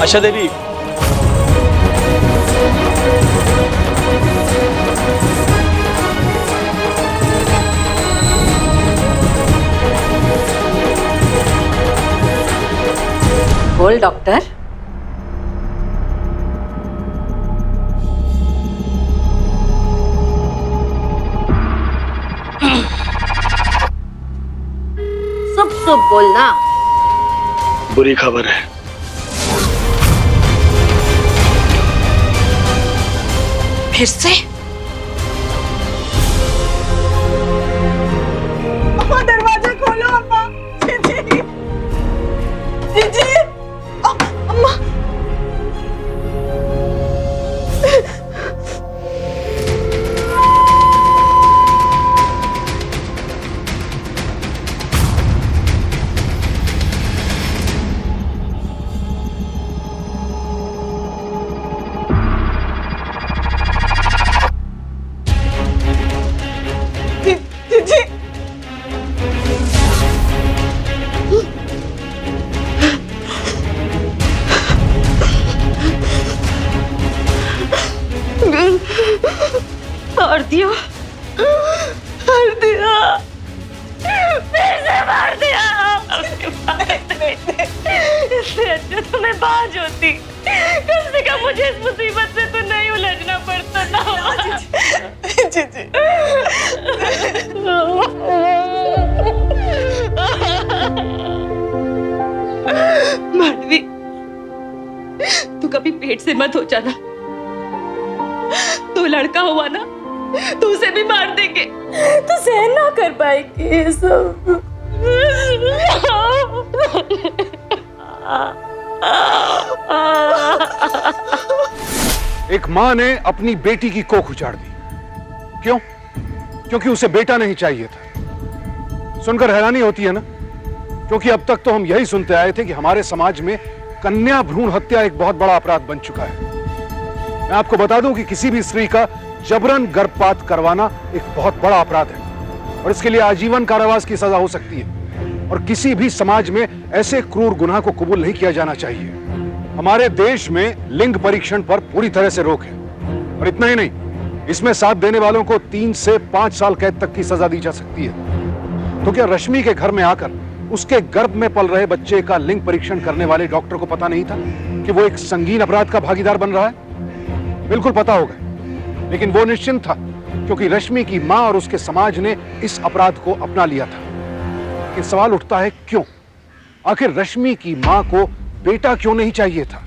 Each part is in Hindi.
आशा देवी, बोल डॉक्टर। सुप सुप बोलना। बुरी खबर है। फिर से? अम्मा दरवाजा खोलो अम्मा। जीजी, जीजी, अम्मा। जीजी, मार दिया, मार दिया, फिर से मार दिया। इससे अच्छा तो मैं बाज होती। कम से कम मुझे इस मुसीबत से तो नहीं उलझना पड़ता ना। जीजी। माधवी, तू कभी पेट से मत हो जाना। तू लड़का हुआ ना, तू उसे भी मार देंगे। तू सहन ना कर पाएगी ये सब। एक माँ ने अपनी बेटी की कोख उजाड़ दी। क्यों? क्योंकि उसे बेटा नहीं चाहिए था। सुनकर हैरानी होती है ना, क्योंकि अब तक तो हम यही सुनते आए थे कि हमारे समाज में कन्या भ्रूण हत्या एक बहुत बड़ा अपराध बन चुका है। मैं आपको बता दूं कि किसी भी स्त्री का जबरन गर्भपात करवाना एक बहुत बड़ा अपराध है और इसके लिए आजीवन कारावास की सजा हो सकती है और किसी भी समाज में ऐसे क्रूर गुनाह को कबूल नहीं किया जाना चाहिए। हमारे देश में लिंग परीक्षण पर पूरी तरह से रोक है और इतना ही नहीं, इसमें साथ देने वालों को 3 से 5 साल कैद तक की सजा दी जा सकती है। तो क्या रश्मि के घर में आकर उसके गर्भ में पल रहे बच्चे का लिंग परीक्षण करने वाले डॉक्टर को पता नहीं था कि वो एक संगीन अपराध का भागीदार बन रहा है? बिल्कुल पता होगा, लेकिन वो निश्चिंत था क्योंकि रश्मि की मां और उसके समाज ने इस अपराध को अपना लिया था। लेकिन सवाल उठता है क्यों? आखिर रश्मि की मां को बेटा क्यों नहीं चाहिए था?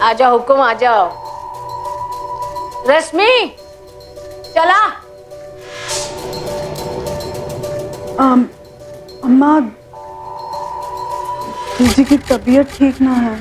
आ जाओ हुकुम, आ जाओ। रश्मि, चला। अम्मा, जीजी की तबीयत ठीक ना है।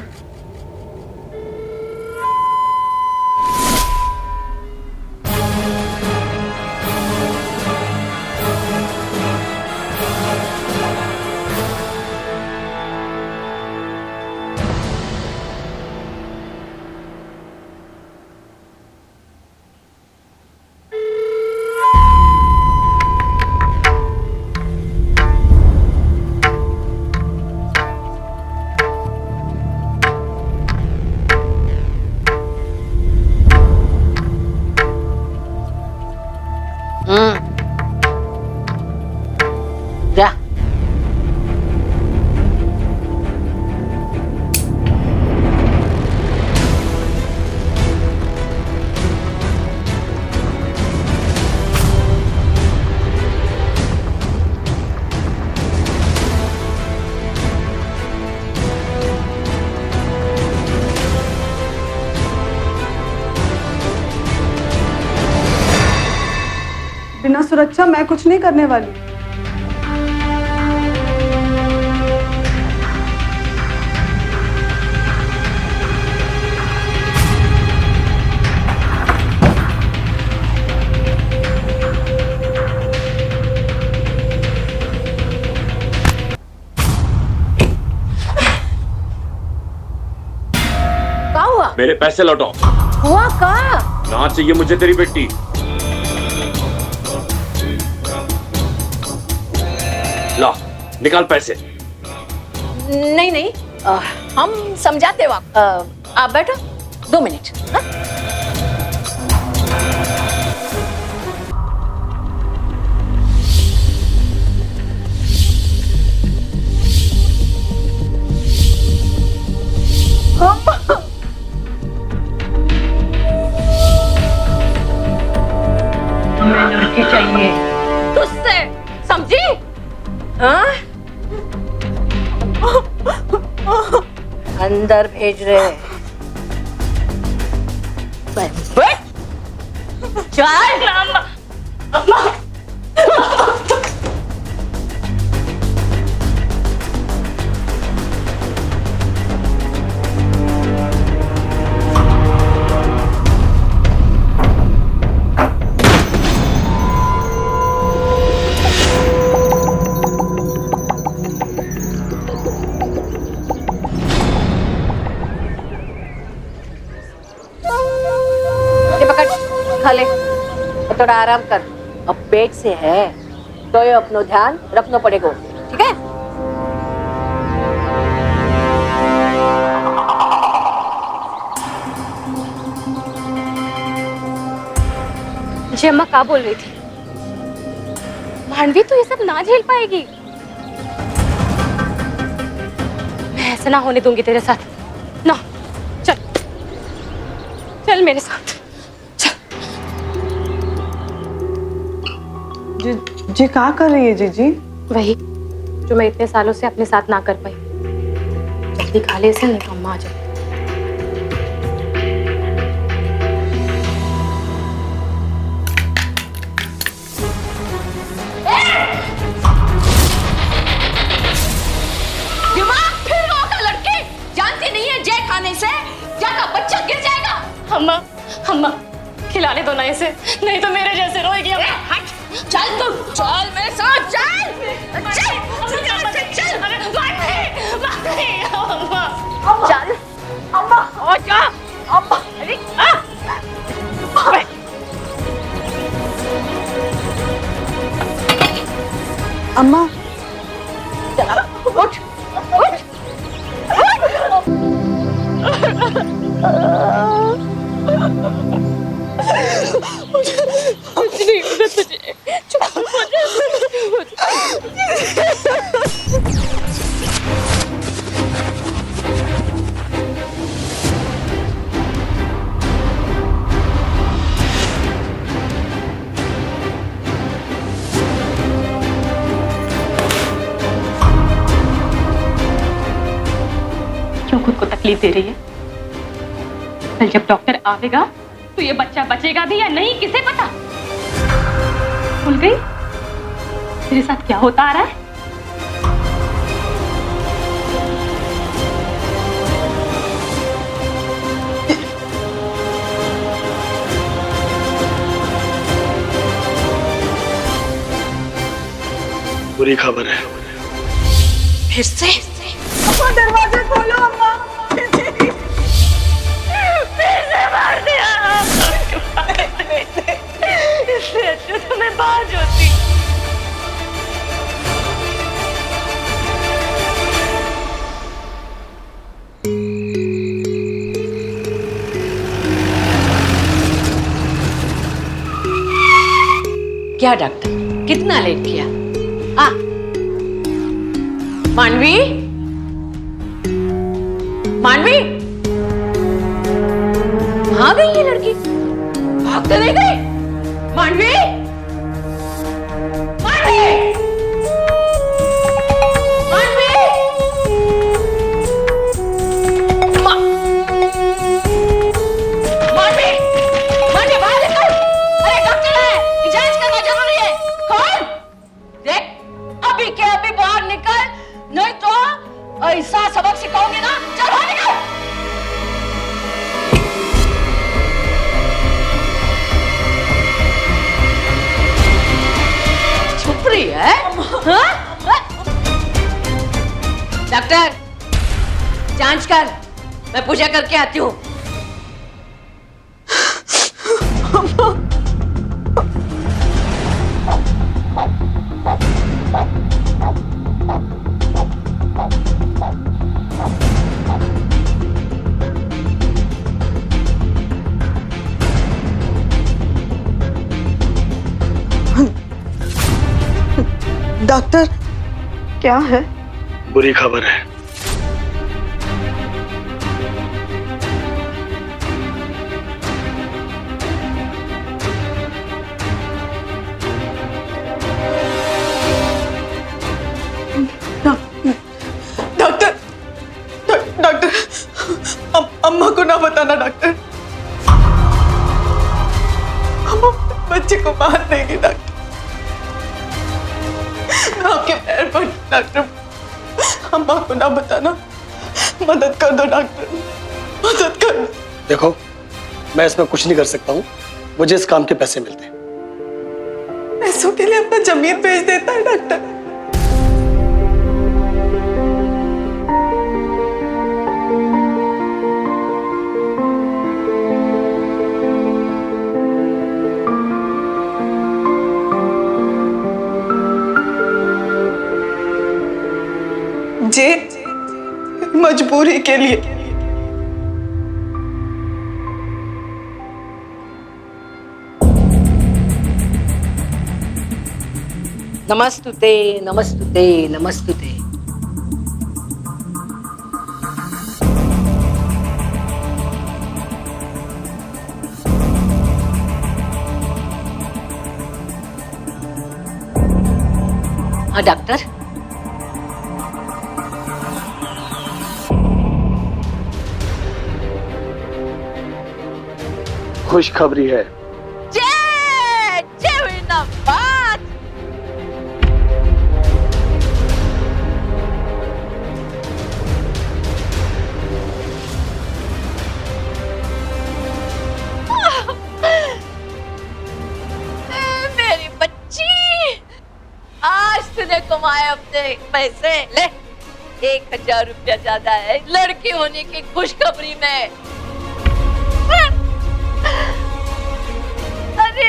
जा। बिना सुरक्षा मैं कुछ नहीं करने वाली। मेरे पैसे लौटाओ। हुआ का? ना चाहिए मुझे तेरी बेटी। ला निकाल पैसे। नहीं नहीं, हम समझाते वक्त आप बैठो 2 मिनट। हाँ? हमें लड़की चाहिए तुझसे, समझी? हाँ? अंदर भेज रहे। बैठ। चल। अम्मा, अम्मा। खा ले, थोड़ा आराम कर। अब पेट से है तो ये अपनो ध्यान रखना पड़ेगा, ठीक है? जी अम्मा क्या बोल रही थी? मानवी तो ये सब ना झेल पाएगी। मैं ऐसा ना होने दूंगी तेरे साथ। ना, चल चल मेरे साथ। जी क्या कर रही है जीजी? वही जो मैं इतने सालों से अपने साथ ना कर पाई। जल्दी खा ले इसे, नहीं तो अम्मा आ जाए। दिमाग फिर होगा लड़की, जानती नहीं है जय खाने से जय का बच्चा गिर जाएगा। अम्मा, अम्मा खिलाने दो ना इसे, नहीं तो मेरे जैसे रोएगी अम्मा। चल तू, चल मेरे साथ, चल चल चल। अरे मानवी, अम्मा चल अम्मा, ओ जा अम्मा। अरे अम्मा चला, उठ उठ। कुछ नहीं होगा तुझे, चुप हो जा। क्यों खुद को तकलीफ दे रही है? कल जब डॉक्टर आवेगा तो ये बच्चा बचेगा भी या नहीं किसे पता? भूल गई मेरे साथ क्या होता आ रहा है? बुरी खबर है। फिर से अम्मा दरवाजा खोलो अम्मा। फिर से मार दिया। इससे अच्छा तो मैं बाज होती। क्या डॉक्टर, कितना लेट किया? आ मानवी, मानवी कहाँ गई ये लड़की? भाग तो नहीं गई? मानवी, मानवी, मानवी, मानवी, मानवी बाहर निकल। अरे डॉक्टर है, जांच करना जरूरी है। कौन? देख अभी के अभी बाहर निकल, नहीं तो ऐसा सबक सिखाओगे ना। चल बाहर निकल। छुप रही है? हाँ? डॉक्टर जांच कर, मैं पूजा करके आती हूँ। डॉक्टर क्या है? बुरी खबर है। डॉक्टर डॉक्टर अम्मा को ना बताना डॉक्टर। अम्मा बच्चे को मार देगी डॉक्टर। मैं आपके पैर पर डॉक्टर, अम्मा को ना बताना। मदद कर दो डॉक्टर, मदद कर दो। देखो, मैं इसमें कुछ नहीं कर सकता हूँ। मुझे इस काम के पैसे मिलते हैं। पैसों के लिए अपना जमीन बेच देता है डॉक्टर। जी मजबूरी के लिए। नमस्तुते नमस्तुते नमस्तुते। हाँ डॉक्टर, खुशखबरी है। जय जय विनाबाद। मेरी बच्ची, आज तूने कमाए अपने पैसे। ले 1000 रुपया ज्यादा है लड़की होने की खुशखबरी में। अरे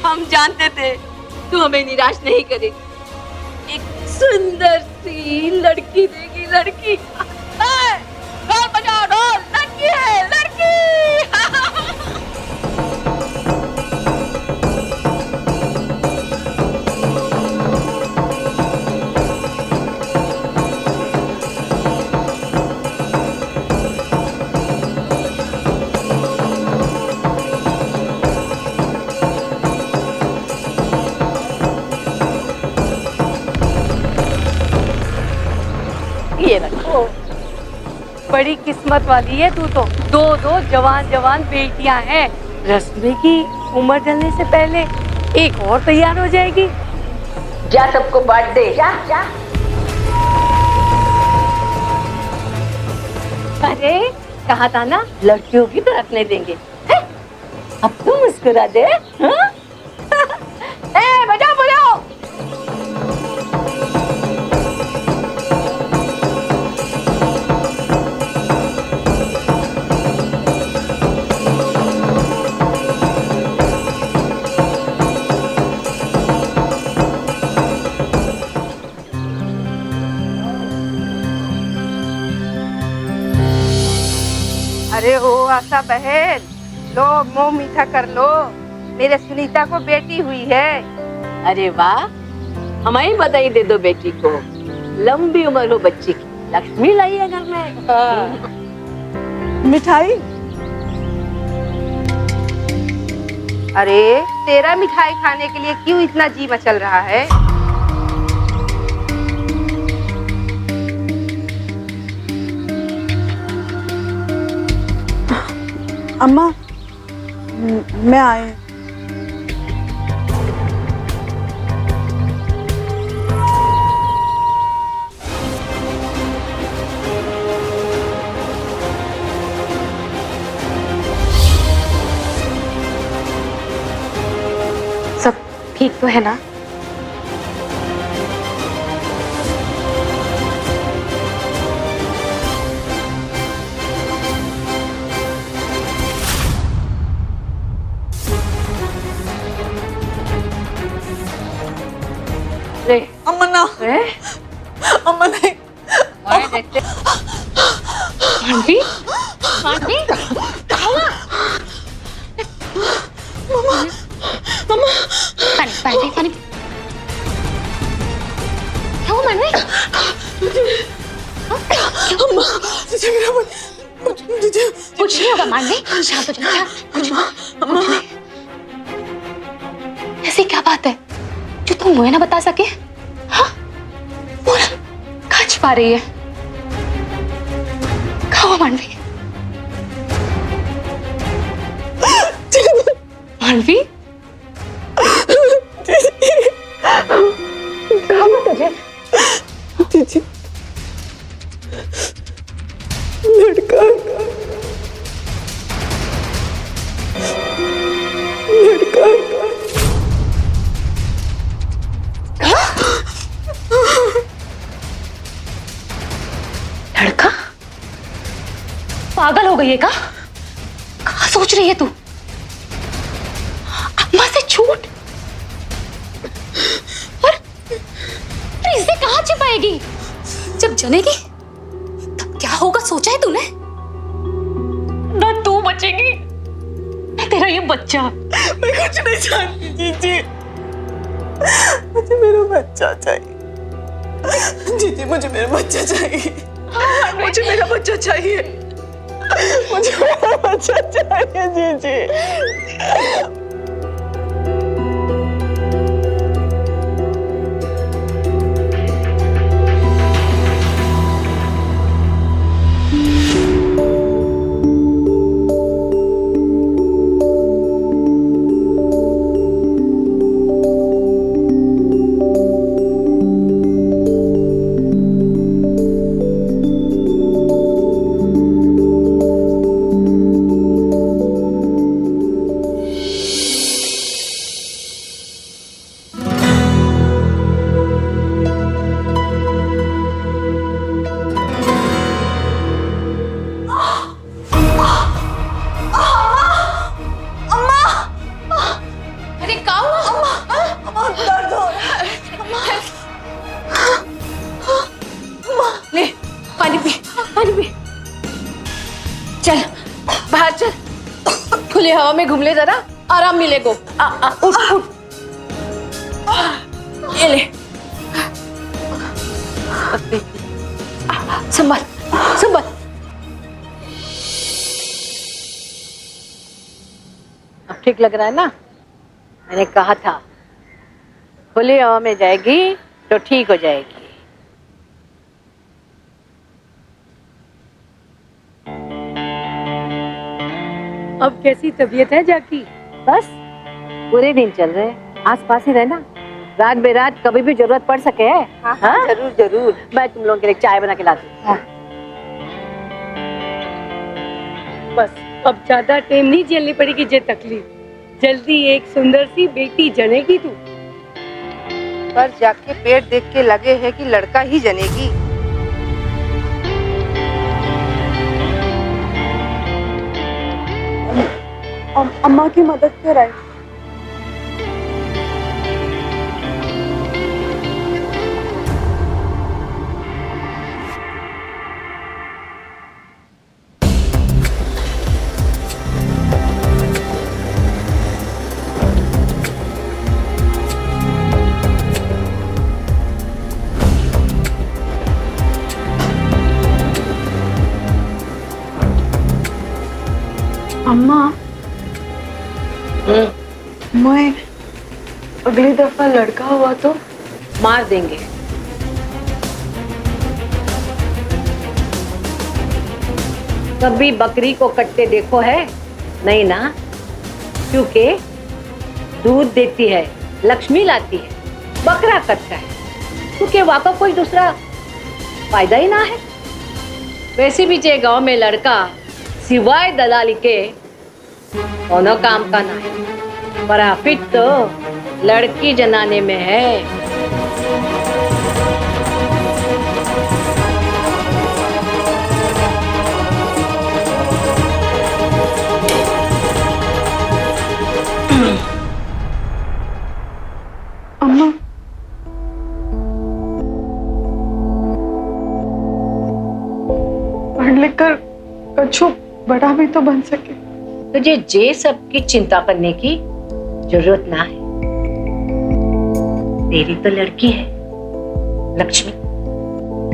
हम जानते थे तू हमें निराश नहीं करेगी। एक सुंदर सी लड़की देगी, लड़की। ढोल बजाओ, ढोल। लड़की है, लड़की। ये रखो। बड़ी किस्मत वाली है तू तो। दो जवान जवान बेटियां हैं। रस्मे की उम्र ढलने से पहले एक और तैयार हो जाएगी। जा सबको बांट दे। जा जा। अरे कहा था ना, लड़कियों की तो रखने देंगे। है? अब तू मुस्कुरा दे। हाँ? बजाओ बजाओ। अरे ओ आशा बहन, लो मुंह मीठा कर लो। मेरे सुनीता को बेटी हुई है। अरे वाह, हमारी बधाई दे दो बेटी को। लंबी उम्र हो बच्ची की। लक्ष्मी लाई है घर में। मिठाई? अरे तेरा मिठाई खाने के लिए क्यों इतना जी मचल रहा है? अम्मा मैं आई। सब ठीक तो है ना? अम्मा ना, अम्मा नहीं। आंटी जीजी मेरा जीजी कुछ नहीं होगा मानवी, शांत हो जा। कुछ नहीं। ऐसी क्या बात है जो तुम मुझे ना बता सके? हाँ, वो ना कहाँ छुपा रही है? कहाँ हुआ मानवी? मानवी कहाँ हुआ तुझे? जीजी लड़का लड़का? पागल हो गई है क्या? सोच रही है तू? अम्मा से झूठ? और इसे कहाँ छिपाएगी? जब जनेगी तब क्या होगा, सोचा है तूने? ना तू बचेगी ना तेरा ये बच्चा। मैं कुछ नहीं जानती जीजी, मुझे मेरा बच्चा चाहिए। जीजी मुझे मेरा बच्चा चाहिए। मुझे मेरा बच्चा चाहिए। मुझे मेरा बच्चा चाहिए जीजी। चल बाहर चल, खुली हवा में घूम ले, जरा आराम मिलेगा। उठ उठ, ये ले, संभल संभल। अब ठीक लग रहा है ना? मैंने कहा था खुली हवा में जाएगी तो ठीक हो जाएगी। अब कैसी तबीयत है जाकी? बस पूरे दिन चल रहे हैं, आस पास ही रहना, रात बेरात कभी भी जरूरत पड़ सके है। हाँ? जरूर जरूर, मैं तुम लोगों के लिए चाय बना के लाती हूँ। हाँ। बस अब ज्यादा टाइम नहीं झेलनी पड़ेगी जे तकलीफ, जल्दी एक सुंदर सी बेटी जनेगी तू। पर जाके पेट देख के लगे है कि लड़का ही जनेगी। अम्मा की मदद कराए। अम्मा, मैं अगली दफा लड़का हुआ तो मार देंगे। कभी बकरी को कटते देखो है? नहीं ना, क्योंकि दूध देती है, लक्ष्मी लाती है, बकरा कटता है क्योंकि वहां का कोई दूसरा फायदा ही ना है। वैसे भी जे गांव में लड़का सिवाय दलाली के दोनों काम का ना है, प्रॉफिट तो लड़की जनाने में है। अम्मा, पढ़ लिख कर अच्छो बड़ा भी तो बन सके। तुझे जे सब की चिंता करने की जरूरत ना है। तेरी तो लड़की है, लक्ष्मी,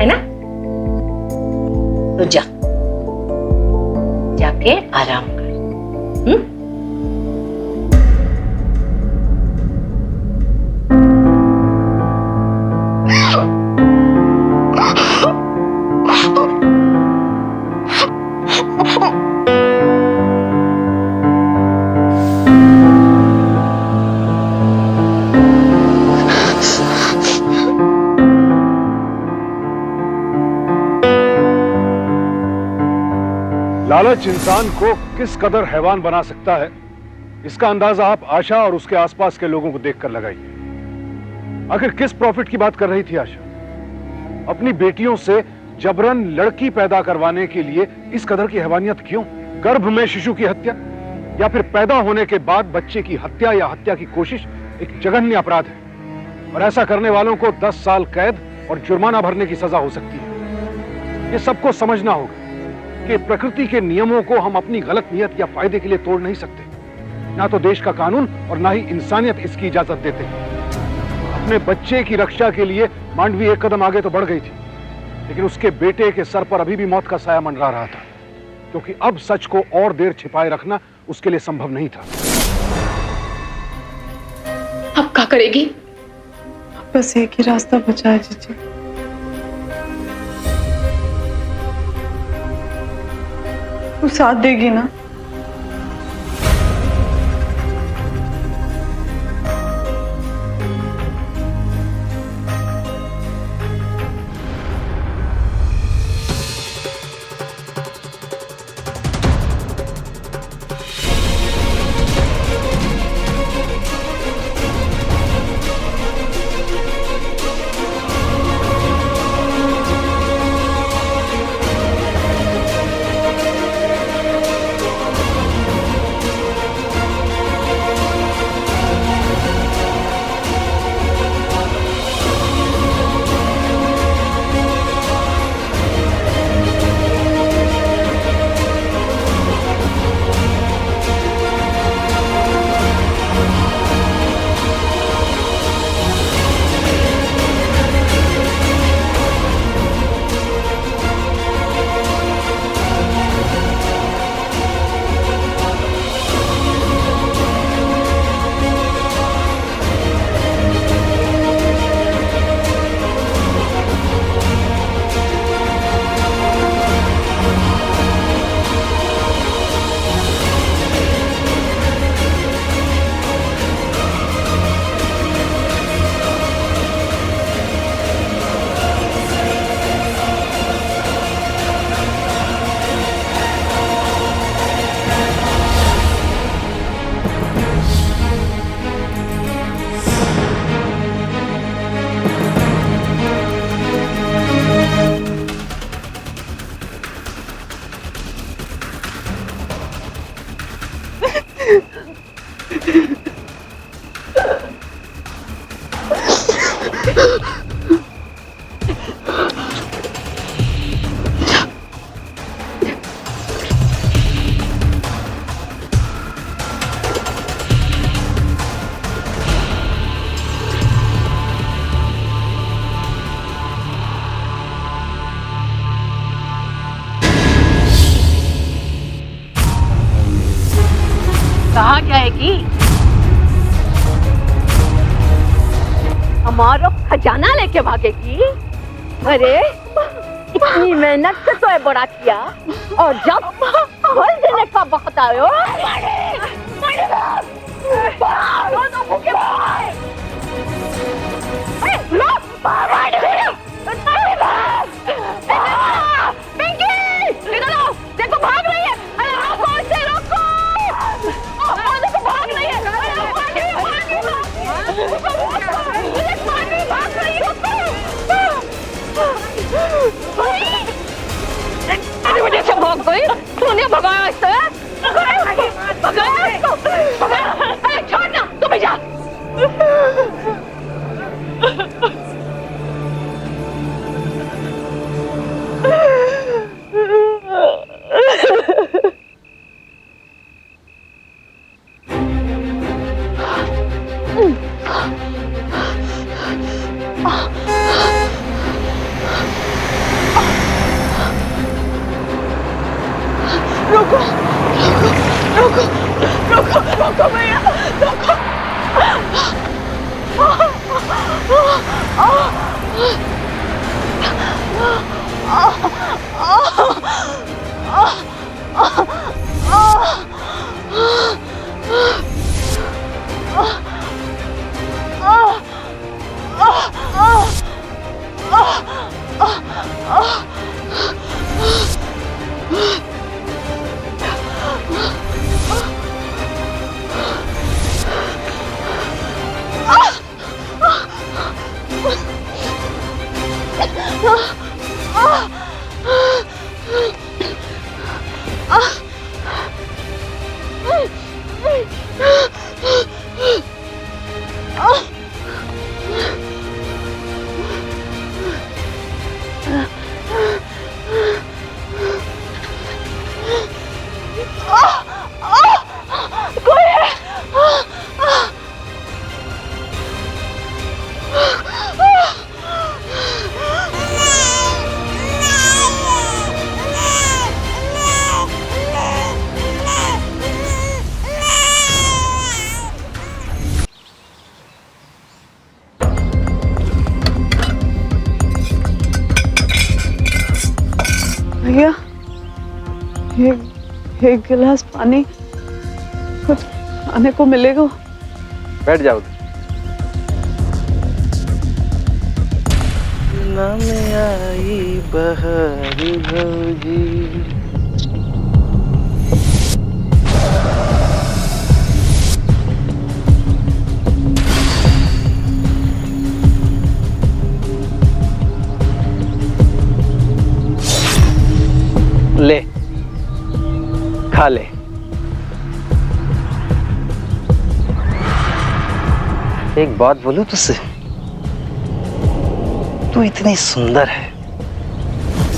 है ना? तो जा जाके आराम कर। लालच इंसान को किस कदर हैवान बना सकता है, इसका अंदाजा आप आशा और उसके आसपास के लोगों को देखकर लगाइए। आखिर किस प्रॉफिट की बात कर रही थी आशा? अपनी बेटियों से जबरन लड़की पैदा करवाने के लिए इस कदर की हैवानियत क्यों? गर्भ में शिशु की हत्या या फिर पैदा होने के बाद बच्चे की हत्या या हत्या की कोशिश एक जघन्य अपराध है और ऐसा करने वालों को 10 साल कैद और जुर्माना भरने की सजा हो सकती है। ये सबको समझना होगा कि प्रकृति के नियमों को हम अपनी गलत नियत या फायदे के लिए तोड़ नहीं सकते। ना तो देश का कानून और ना ही इंसानियत इसकी इजाजत देते हैं। अपने बच्चे की रक्षा के लिए मांडवी एक कदम आगे तो बढ़ गई थी, लेकिन उसके बेटे के सर पर अभी भी मौत का साया मंडरा रहा था, क्योंकि अब सच को और देर छिपाए रखना उसके लिए संभव नहीं था। अब क्या करेगी? बस एक ही रास्ता बचा है जीजी। तू साथ देगी ना? कहाँ जाएगी? हमारा खजाना लेके भागेगी? अरे इतनी मेहनत से तो ये बड़ा किया और जब फल देने का वक्त आयो देखो भाग रही है। अरे रोको इसे, रोको। देखो भाग रही है। भाग रही है। तेरी वजह से भाग गई। तूने भगाया इसे। भगाया इसको। अरे छोड़ ना, तू भी जा। रोको रोको रोको रोको भैया रोको। भैया एक गिलास पानी कुछ खाने को मिलेगा? बैठ जाओ। ना में आई बहार भौजी, ले खा ले। एक बात बोलूं तुझसे, तू इतनी सुंदर है,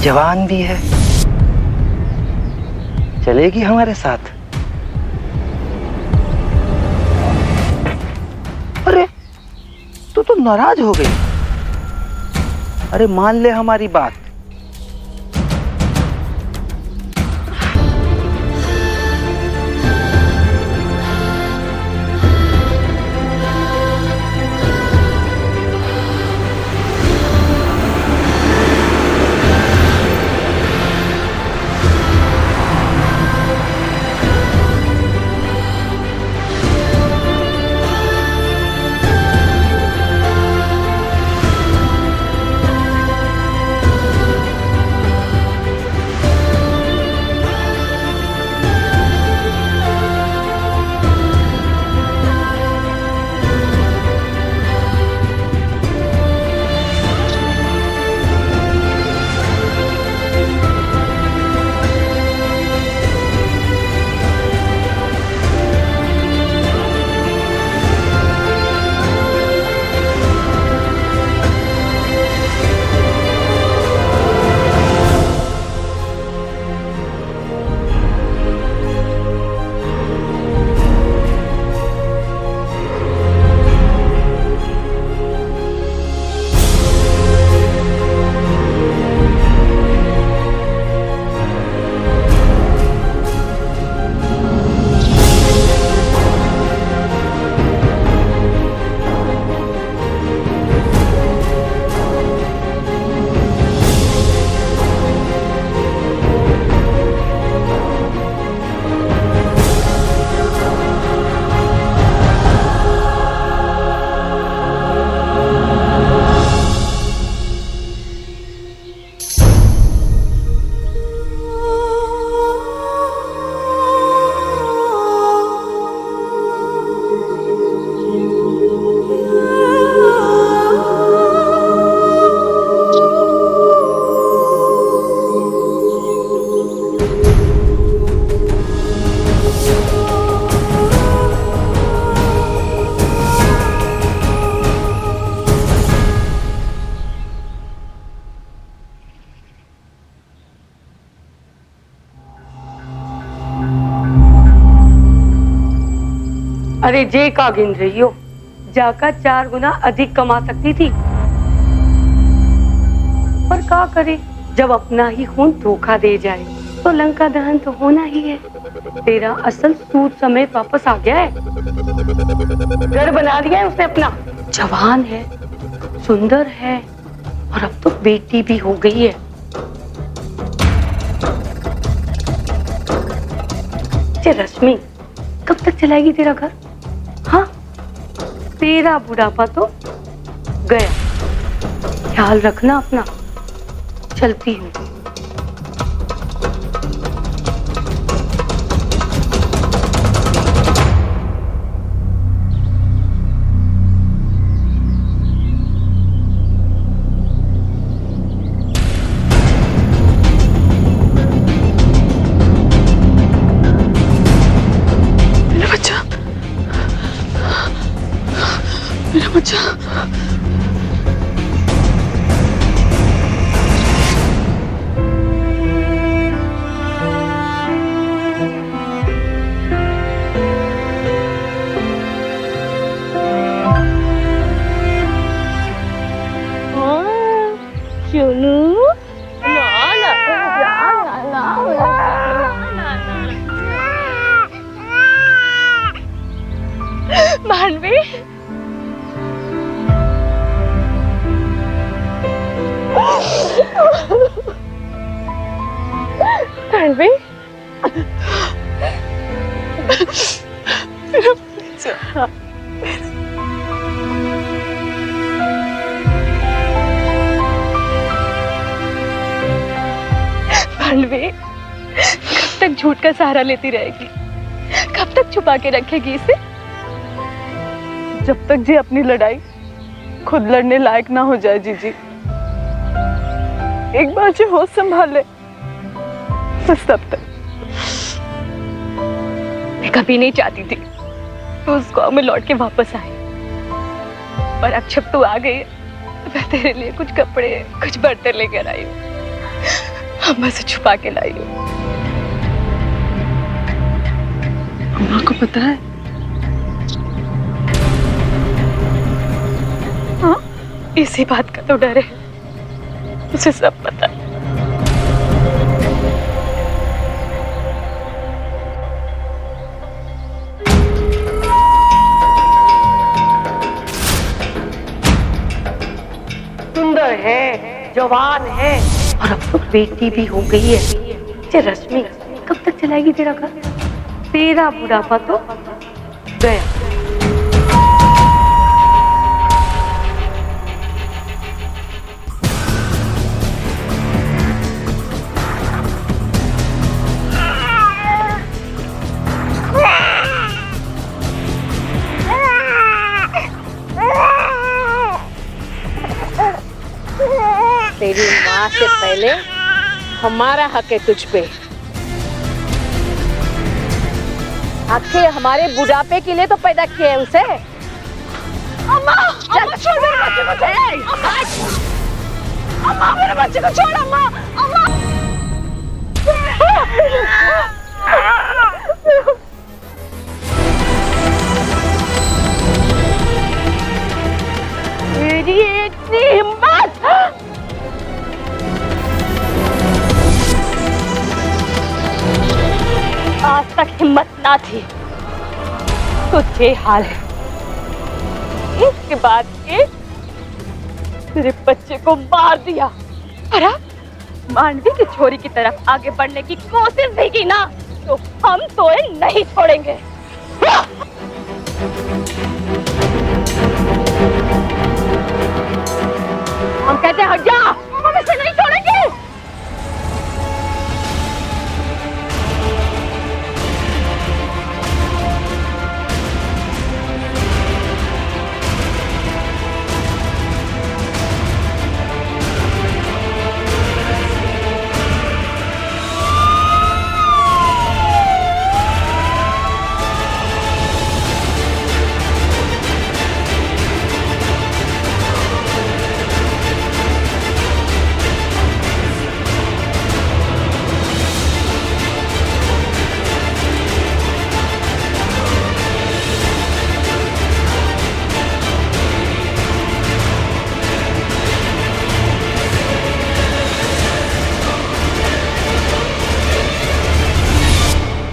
जवान भी है, चलेगी हमारे साथ? अरे तू तो नाराज हो गई। अरे मान ले हमारी बात। अरे जे का गिन रही हो, जाकर 4 गुना अधिक कमा सकती थी, पर क्या करे जब अपना ही खून धोखा दे जाए। तो लंका दहन तो होना ही है। तेरा असल सूट समेत वापस आ गया है। घर बना दिया है उसने अपना, जवान है, सुंदर है, और अब तो बेटी भी हो गई है। रश्मि, कब तक चलाएगी तेरा घर? हाँ, तेरा बुढ़ापा तो गया। ख्याल रखना अपना। चलती हूँ। मेरा बच्चा। मानवी, मानवी, मेरा बच्चा। मानवी, कब तक झूठ का सहारा लेती रहेगी? कब तक छुपा के रखेगी इसे? जब तक जी अपनी लड़ाई खुद लड़ने लायक ना हो जाए जीजी। एक बार जो होश संभाल ले, बस तब तक। मैं कभी नहीं चाहती थी तो उस गांव में लौट के वापस आए, पर अब जब तू आ गई मैं तेरे लिए कुछ कपड़े, कुछ बर्तन लेकर आई हूँ। अम्मा से छुपा के लाई हूँ। अम्मा को पता है? हाँ, इसी बात का तो डर है। उसे सब पता है। सुंदर है, जवान है, और अब तो बेटी भी हो गई है। रश्मि, कब तक चलाएगी तेरा घर? तेरा बुढ़ापा तो गया। तेरी माँ से पहले हमारा हक है तुझ पे। आखिर हमारे बुढ़ापे के लिए तो पैदा किया है उसे। अम्मा, अम्मा छोड़ मेरे बच्चे को, अम्मा मेरे बच्चे को छोड़, अम्मा, अम्मा। मेरी इतनी हिम्मत! आज तक हिम्मत ना थी तो ये हाल है। इसके बाद ये तेरे बच्चे को मार दिया, और अब मानवी की छोरी की तरफ आगे बढ़ने की कोशिश भी की ना, तो हम तो नहीं छोड़ेंगे। हम कहते हैं हट जा, हम इसे नहीं छोड़ेंगे।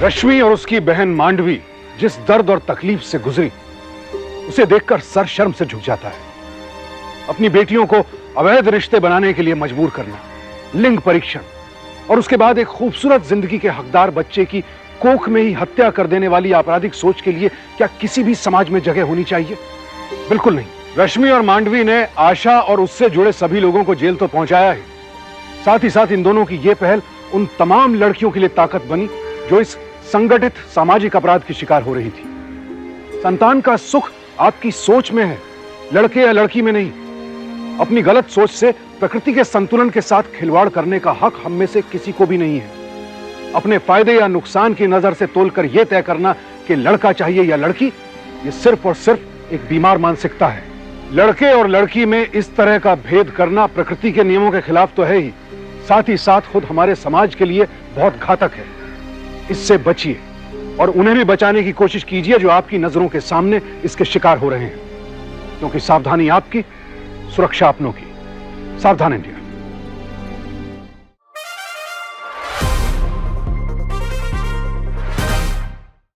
रश्मि और उसकी बहन मांडवी जिस दर्द और तकलीफ से गुजरी, उसे देखकर सर शर्म से झुक जाता है। अपनी बेटियों को अवैध रिश्ते बनाने के लिए मजबूर करना, लिंग परीक्षण और उसके बाद एक खूबसूरत जिंदगी के हकदार बच्चे की कोख में ही हत्या कर देने वाली आपराधिक सोच के लिए क्या किसी भी समाज में जगह होनी चाहिए? बिल्कुल नहीं। रश्मि और मांडवी ने आशा और उससे जुड़े सभी लोगों को जेल तो पहुंचाया है, साथ ही साथ इन दोनों की यह पहल उन तमाम लड़कियों के लिए ताकत बनी जो इस संगठित सामाजिक अपराध की शिकार हो रही थी। संतान का सुख आपकी सोच में है, लड़के या लड़की में नहीं। अपनी गलत सोच से प्रकृति के संतुलन के साथ खिलवाड़ करने का हक हम में से किसी को भी नहीं है। अपने फायदे या नुकसान की नजर से तोलकर यह तय करना कि लड़का चाहिए या लड़की, ये सिर्फ और सिर्फ एक बीमार मानसिकता है। लड़के और लड़की में इस तरह का भेद करना प्रकृति के नियमों के खिलाफ तो है ही, साथ ही साथ खुद हमारे समाज के लिए बहुत घातक है। इससे बचिए और उन्हें भी बचाने की कोशिश कीजिए जो आपकी नजरों के सामने इसके शिकार हो रहे हैं, क्योंकि सावधानी आपकी, सुरक्षा अपनों की। सावधान इंडिया।